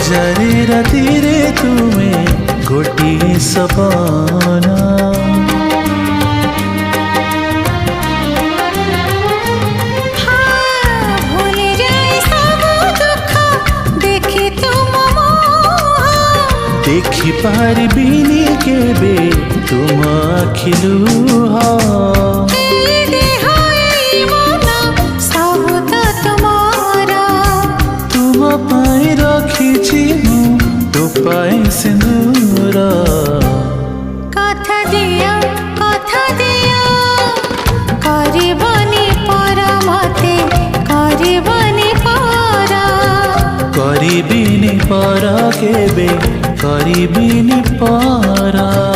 हजारे राति रे तुमे गोटिए सपना देखी पारिबिनी केबे तुम आखिलुह तुम पाई रखी तो पाई सिंदूर कथा दिया करबनी पर मते करबनी पर करिबिनी पर केबे करिबिनी पर।